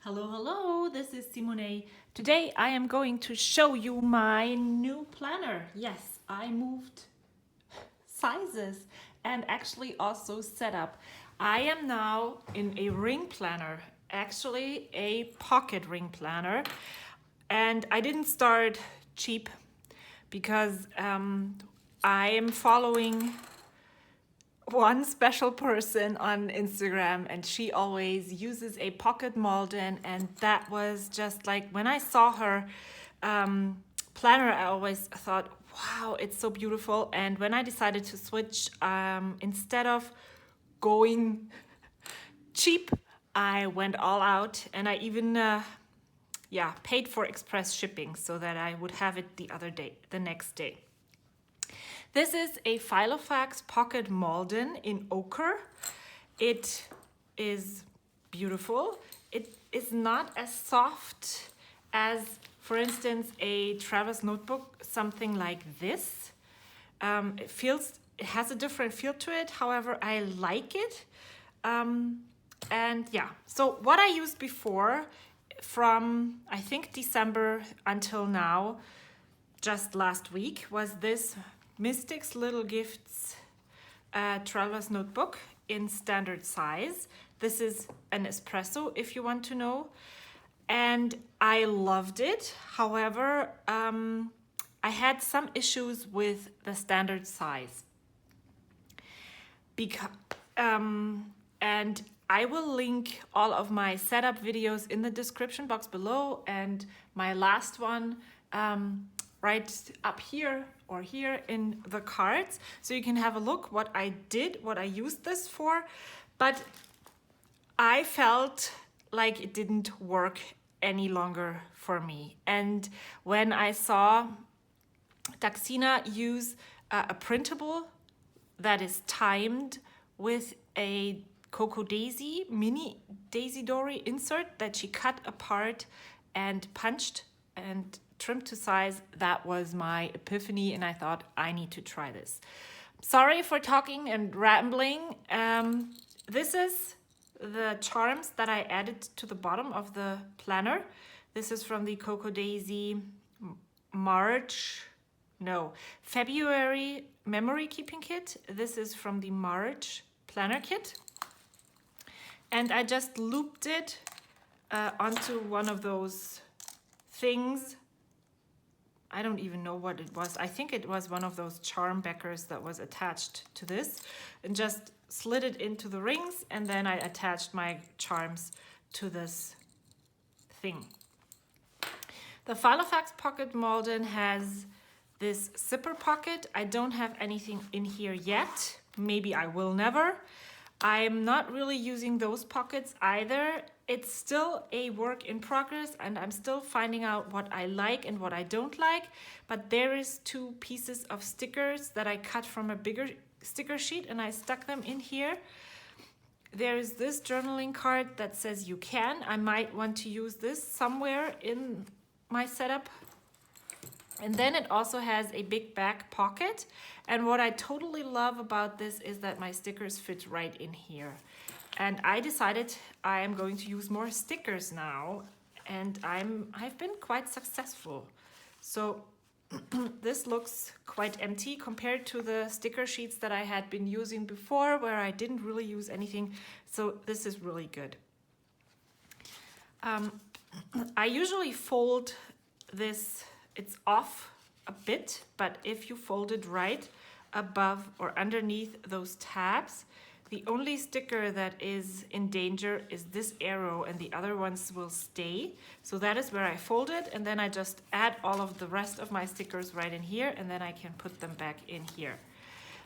Hello, hello, this is SEEMOWNAY. Today I am going to show you my new planner. Yes, I moved sizes and actually also setup. I am now in a ring planner, actually a pocket ring planner. And I didn't start cheap because I am following one special person on Instagram, and she always uses a pocket Malden, and that was just like when I saw her planner, I always thought, wow, it's so beautiful. And when I decided to switch, instead of going cheap, I went all out, and I even paid for express shipping so that I would have it the next day. This is a Filofax Pocket Malden in ochre. It is beautiful. It is not as soft as, for instance, a travel notebook, something like this. It has a different feel to it. However, I like it. So what I used before from, I think, December until now, just last week, was this Mystics Little Gifts traveler's notebook in standard size. This is an espresso, if you want to know. And I loved it. However, I had some issues with the standard size. And I will link all of my setup videos in the description box below, and my last one right up here or here in the cards, so you can have a look what I did, what I used this for. But I felt like it didn't work any longer for me. And when I saw Daxina use a printable that is timed with a Cocoa Daisy mini Daisy Dory insert that she cut apart and punched and trimmed to size, that was my epiphany, and I thought I need to try this. Sorry for talking and rambling. This is the charms that I added to the bottom of the planner. This is from the Cocoa Daisy February memory keeping kit. This is from the March planner kit. And I just looped it onto one of those things. I don't even know what it was. I think it was one of those charm backers that was attached to this, and just slid it into the rings, and then I attached my charms to this thing. The Filofax Pocket Malden has this zipper pocket. I don't have anything in here yet. Maybe I will never. I'm not really using those pockets either. It's still a work in progress, and I'm still finding out what I like and what I don't like. But there is 2 pieces of stickers that I cut from a bigger sticker sheet, and I stuck them in here. There is this journaling card that says you can. I might want to use this somewhere in my setup. And then it also has a big back pocket. And what I totally love about this is that my stickers fit right in here. And I decided I am going to use more stickers now, and I've been quite successful. So this looks quite empty compared to the sticker sheets that I had been using before, where I didn't really use anything. So this is really good. I usually fold this. It's off a bit, but if you fold it right above or underneath those tabs, the only sticker that is in danger is this arrow, and the other ones will stay. So that is where I fold it, and then I just add all of the rest of my stickers right in here, and then I can put them back in here.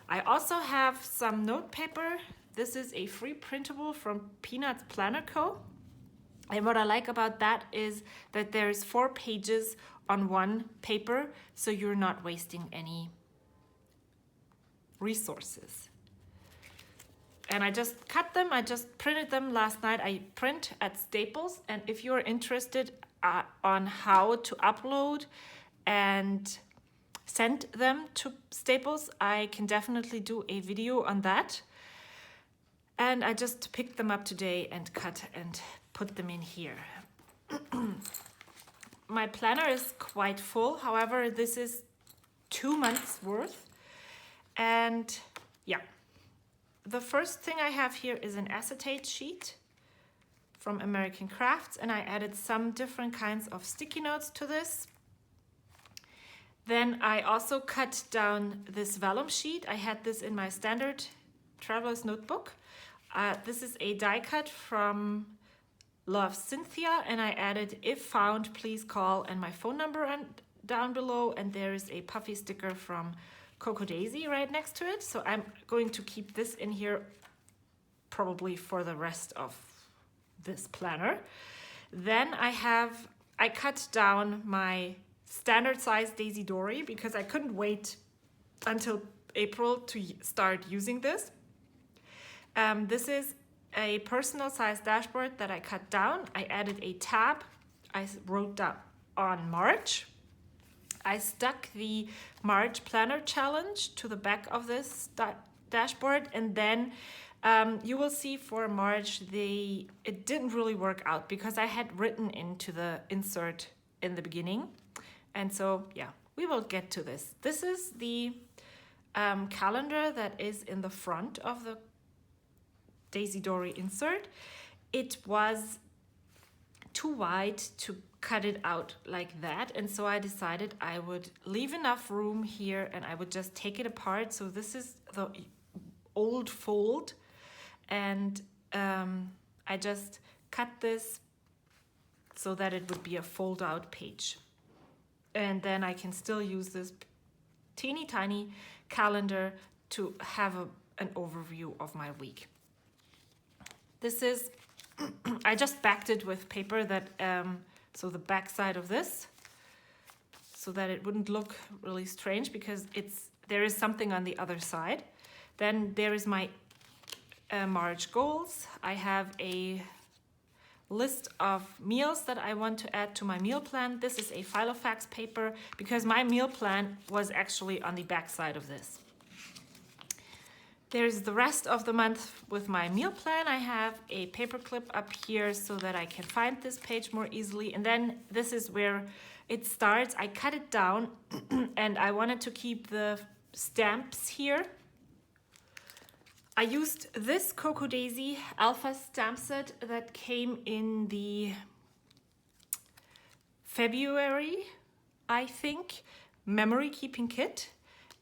I also have some note paper. This is a free printable from Peanuts Planner Co. And what I like about that is that there's 4 pages on one paper, so you're not wasting any resources. And I just cut them. I just printed them last night. I print at Staples, and if you're interested on how to upload and send them to Staples, I can definitely do a video on that. And I just picked them up today and cut and put them in here. My planner is quite full. However, this is 2 months worth. And yeah, the first thing I have here is an acetate sheet from American Crafts, and I added some different kinds of sticky notes to this. Then I also cut down this vellum sheet. I had this in my standard traveler's notebook. This is a die cut from Love Cynthia, and I added "if found, please call" and my phone number down below, and there is a puffy sticker from Cocoa Daisy right next to it. So I'm going to keep this in here probably for the rest of this planner. Then I cut down my standard size Daisy Dory because I couldn't wait until April to start using this. This is a personal size dashboard that I cut down. I added a tab. I wrote down on March. I stuck the March Planner Challenge to the back of this dashboard, and then you will see for March it didn't really work out because I had written into the insert in the beginning. And so yeah, we will get to this. This is the calendar that is in the front of the Daisy Dory insert. It was too wide to cut it out like that, and so I decided I would leave enough room here and I would just take it apart. So this is the old fold, and I just cut this so that it would be a fold out page, and then I can still use this teeny tiny calendar to have an overview of my week. This is, I just backed it with paper that, so the back side of this, so that it wouldn't look really strange because there is something on the other side. Then there is my March goals. I have a list of meals that I want to add to my meal plan. This is a Filofax paper because my meal plan was actually on the back side of this. There's the rest of the month with my meal plan. I have a paper clip up here so that I can find this page more easily. And then this is where it starts. I cut it down and I wanted to keep the stamps here. I used this Cocoa Daisy Alpha stamp set that came in the February, I think, memory keeping kit.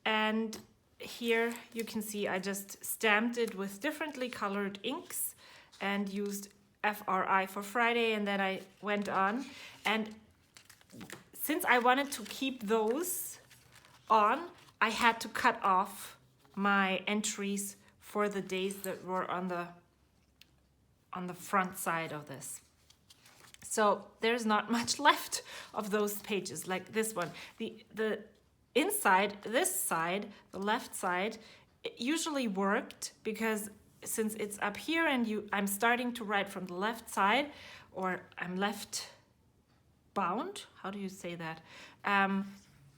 And here you can see I just stamped it with differently colored inks and used FRI for Friday, and then I went on. And since I wanted to keep those on, I had to cut off my entries for the days that were on the front side of this. So there's not much left of those pages like this one. The inside, this side, the left side, it usually worked because since it's up here and I'm starting to write from the left side, or I'm left bound, how do you say that?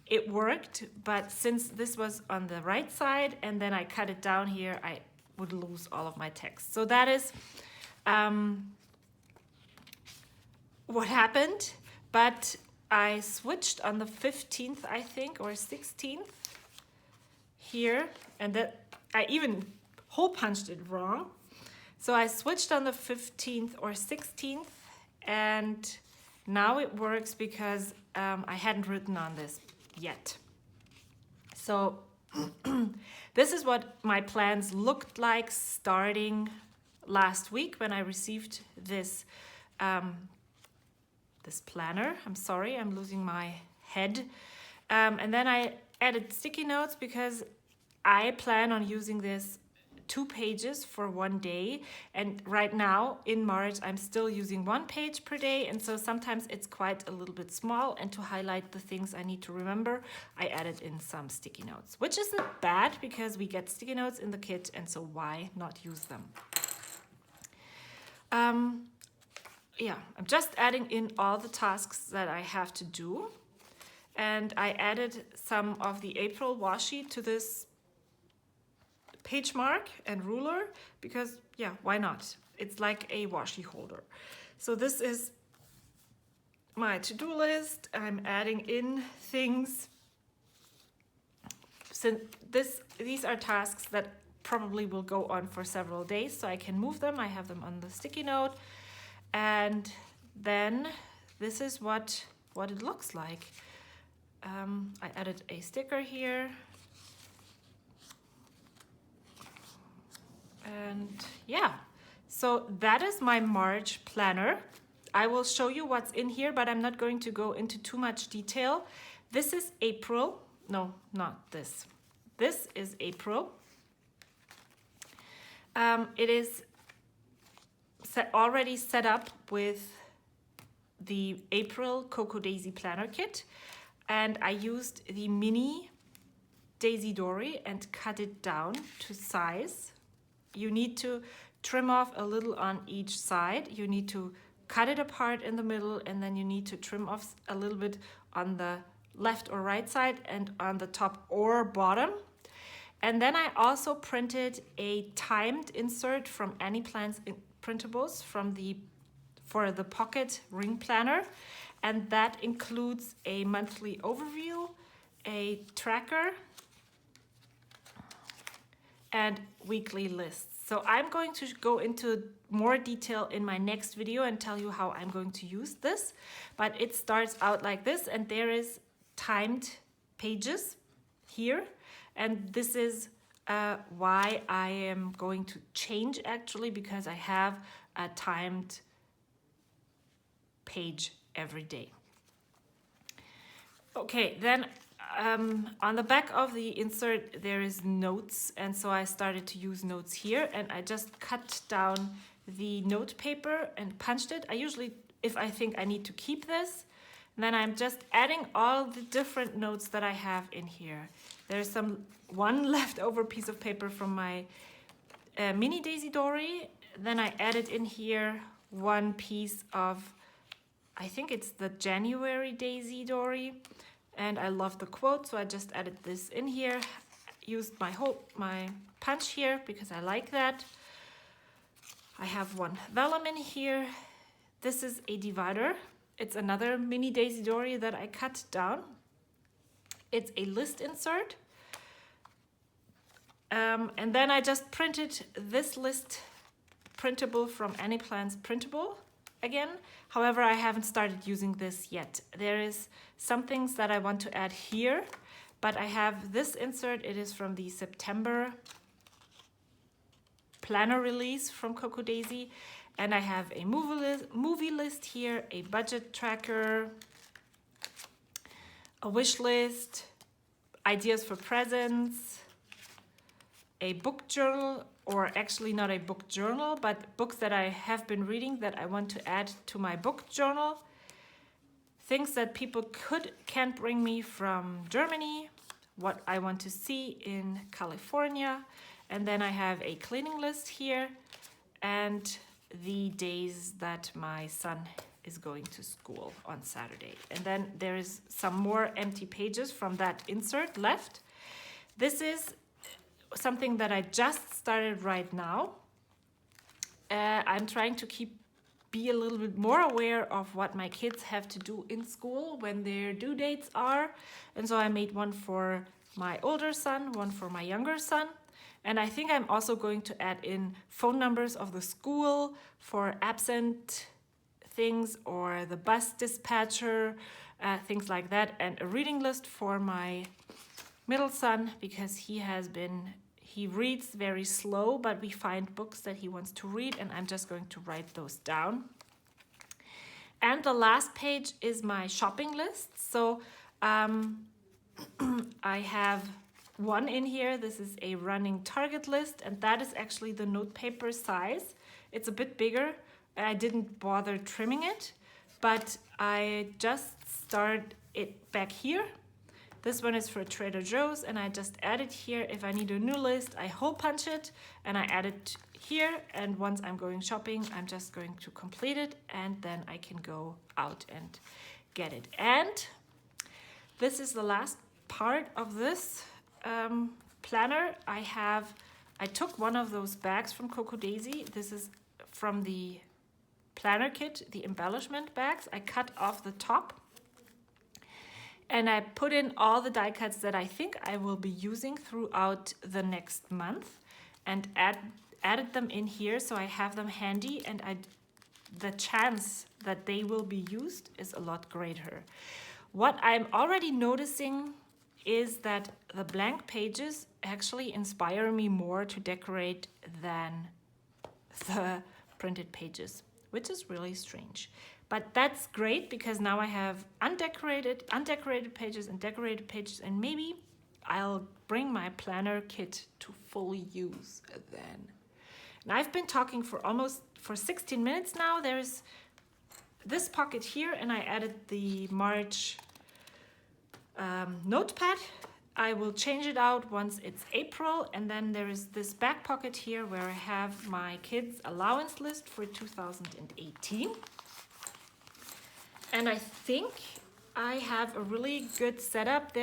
It worked, but since this was on the right side and then I cut it down here, I would lose all of my text. So that is what happened, but I switched on the 15th, I think, or 16th here, and that I even hole punched it wrong. So I switched on the 15th or 16th, and now it works because I hadn't written on this yet. So this is what my plans looked like starting last week when I received this this planner. I'm sorry, I'm losing my head. And then I added sticky notes because I plan on using this 2 pages for 1 day. And right now in March, I'm still using 1 page per day. And so sometimes it's quite a little bit small. And to highlight the things I need to remember, I added in some sticky notes, which isn't bad because we get sticky notes in the kit. And so why not use them? Yeah, I'm just adding in all the tasks that I have to do. And I added some of the April washi to this page mark and ruler because, yeah, why not? It's like a washi holder. So this is my to-do list. I'm adding in things. Since these are tasks that probably will go on for several days, so I can move them. I have them on the sticky note. And then this is what it looks like. I added a sticker here. And yeah, so that is my March planner. I will show you what's in here, but I'm not going to go into too much detail. This is April. No, not this. This is April. It is already set up with the April Cocoa Daisy planner kit, and I used the mini Daisy Dory and cut it down to size. You need to trim off a little on each side. You need to cut it apart in the middle, and then you need to trim off a little bit on the left or right side and on the top or bottom. And then I also printed a timed insert from Any Plans Printables for the pocket ring planner, and that includes a monthly overview, a tracker, and weekly lists. So I'm going to go into more detail in my next video and tell you how I'm going to use this, but it starts out like this, and there is timed pages here, and this is why I am going to change, actually, because I have a timed page every day. Okay, then on the back of the insert there is notes, and so I started to use notes here, and I just cut down the note paper and punched it. I usually, if I think I need to keep this, then I'm just adding all the different notes that I have in here. There's one leftover piece of paper from my mini Daisy Dory. Then I added in here one piece of, I think it's the January Daisy Dory, and I love the quote, so I just added this in here. Used my punch here because I like that. I have one vellum in here. This is a divider. It's another mini Daisy Dory that I cut down. It's a list insert. And then I just printed this list printable from Any Plans Printable again. However, I haven't started using this yet. There is some things that I want to add here, but I have this insert. It is from the September planner release from Cocoa Daisy. And I have a movie list here, a budget tracker, a wish list, ideas for presents, a book journal, or actually not a book journal, but books that I have been reading that I want to add to my book journal, things that people can bring me from Germany, what I want to see in California, and then I have a cleaning list here, and the days that my son is going to school on Saturday. And then there is some more empty pages from that insert left. This is something that I just started right now. I'm trying to be a little bit more aware of what my kids have to do in school when their due dates are. And so I made one for my older son, one for my younger son. And I think I'm also going to add in phone numbers of the school for absent things or the bus dispatcher, things like that. And a reading list for my middle son, because he reads very slow, but we find books that he wants to read, and I'm just going to write those down. And the last page is my shopping list. So I have one in here. This is a running Target list, and that is actually the note paper size. It's a bit bigger. I didn't bother trimming it, but I just start it back here. This one is for Trader Joe's, and I just add it here. If I need a new list, I hole punch it and I add it here. And once I'm going shopping, I'm just going to complete it, and then I can go out and get it. And this is the last part of this planner. I took one of those bags from Cocoa Daisy. This is from the planner kit, the embellishment bags. I cut off the top and I put in all the die cuts that I think I will be using throughout the next month and added them in here so I have them handy, and the chance that they will be used is a lot greater. What I'm already noticing is that the blank pages actually inspire me more to decorate than the printed pages, which is really strange. But that's great because now I have undecorated pages and decorated pages, and maybe I'll bring my planner kit to full use then. And I've been talking for 16 minutes now. There's this pocket here, and I added the March notepad. I will change it out once it's April, and then there is this back pocket here where I have my kids' allowance list for 2018. And I think I have a really good setup.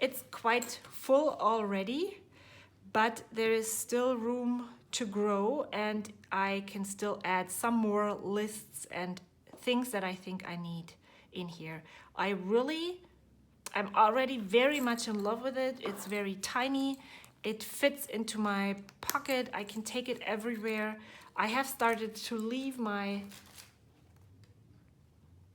It's quite full already, but there is still room to grow, and I can still add some more lists and things that I think I need in here. I'm already very much in love with it. It's very tiny. It fits into my pocket. I can take it everywhere. I have started to leave my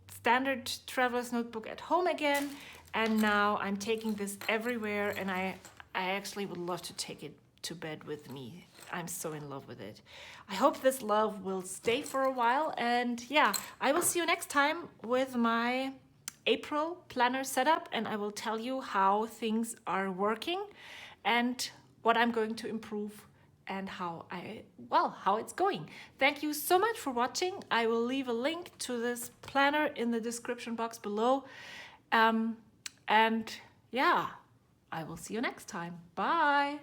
standard traveler's notebook at home again, and now I'm taking this everywhere, and I actually would love to take it to bed with me. I'm so in love with it. I hope this love will stay for a while, and yeah, I will see you next time with my April planner setup, and I will tell you how things are working and what I'm going to improve and how it's going. Thank you so much for watching. I will leave a link to this planner in the description box below. And yeah, I will see you next time. Bye.